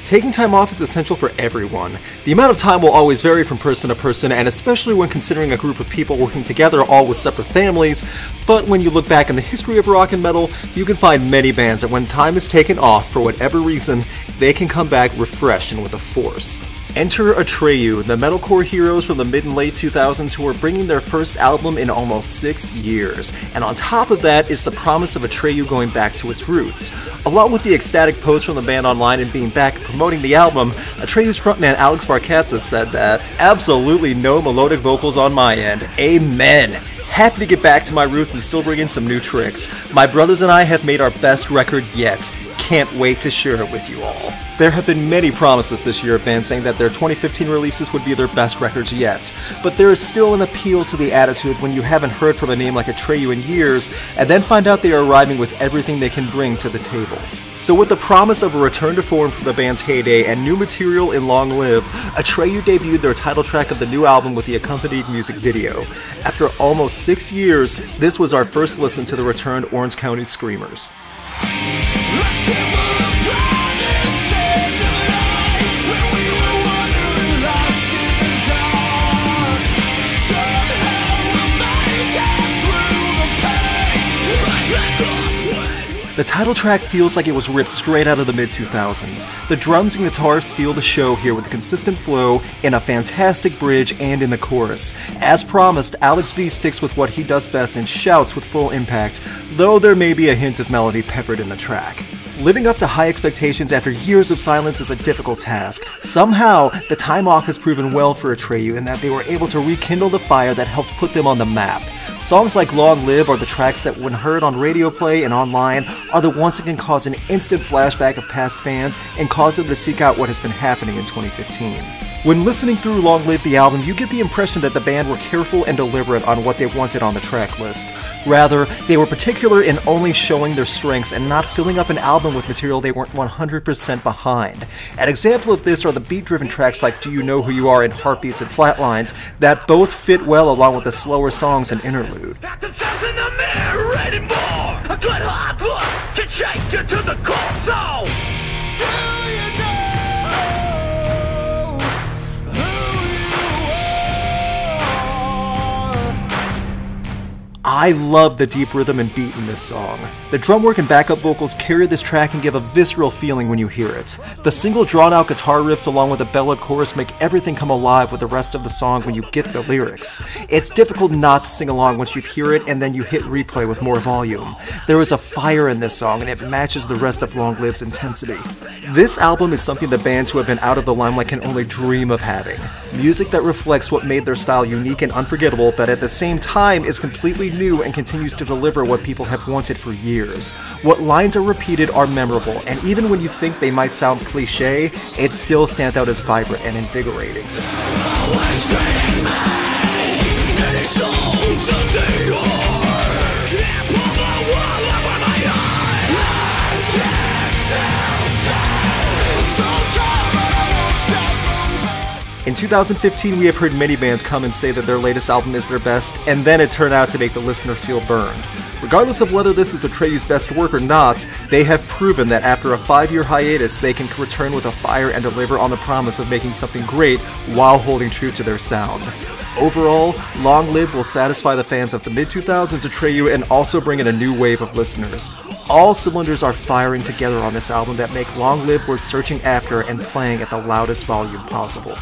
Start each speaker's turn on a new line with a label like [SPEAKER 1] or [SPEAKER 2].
[SPEAKER 1] Taking time off is essential for everyone. The amount of time will always vary from person to person, and especially when considering a group of people working together all with separate families, but when you look back in the history of rock and metal, you can find many bands that when time is taken off for whatever reason, they can come back refreshed and with a force. Enter Atreyu, the metalcore heroes from the mid and late 2000s who are bringing their first album in almost 6 years. And on top of that is the promise of Atreyu going back to its roots. Along with the ecstatic posts from the band online and being back and promoting the album, Atreyu's frontman Alex Varkatzas said that, "Absolutely no melodic vocals on my end. Amen. Happy to get back to my roots and still bring in some new tricks. My brothers and I have made our best record yet. Can't wait to share it with you all." There have been many promises this year of bands saying that their 2015 releases would be their best records yet, but there is still an appeal to the attitude when you haven't heard from a name like Atreyu in years, and then find out they are arriving with everything they can bring to the table. So with the promise of a return to form for the band's heyday and new material in Long Live, Atreyu debuted their title track of the new album with the accompanied music video. After almost 6 years, this was our first listen to the returned Orange County Screamers. The title track feels like it was ripped straight out of the mid-2000s. The drums and guitar steal the show here with a consistent flow, in a fantastic bridge, and in the chorus. As promised, Alex V sticks with what he does best and shouts with full impact, though there may be a hint of melody peppered in the track. Living up to high expectations after years of silence is a difficult task. Somehow, the time off has proven well for Atreyu in that they were able to rekindle the fire that helped put them on the map. Songs like Long Live are the tracks that, when heard on radio play and online, are the ones that can cause an instant flashback of past fans and cause them to seek out what has been happening in 2015. When listening through Long Live the album, you get the impression that the band were careful and deliberate on what they wanted on the track list. Rather, they were particular in only showing their strengths and not filling up an album with material they weren't 100% behind. An example of this are the beat-driven tracks like Do You Know Who You Are and Heartbeats and Flatlines that both fit well along with the slower songs and interlude. I love the deep rhythm and beat in this song. The drum work and backup vocals carry this track and give a visceral feeling when you hear it. The single drawn-out guitar riffs along with the bellowed chorus make everything come alive with the rest of the song when you get the lyrics. It's difficult not to sing along once you hear it and then you hit replay with more volume. There is a fire in this song and it matches the rest of Long Live's intensity. This album is something the bands who have been out of the limelight can only dream of having. Music that reflects what made their style unique and unforgettable, but at the same time is completely new and continues to deliver what people have wanted for years. What lines are repeated are memorable, and even when you think they might sound cliche, it still stands out as vibrant and invigorating. In 2015, we have heard many bands come and say that their latest album is their best, and then it turned out to make the listener feel burned. Regardless of whether this is Atreyu's best work or not, they have proven that after a 5-year hiatus, they can return with a fire and deliver on the promise of making something great while holding true to their sound. Overall, Long Live will satisfy the fans of the mid-2000s Atreyu and also bring in a new wave of listeners. All cylinders are firing together on this album that make Long Live worth searching after and playing at the loudest volume possible.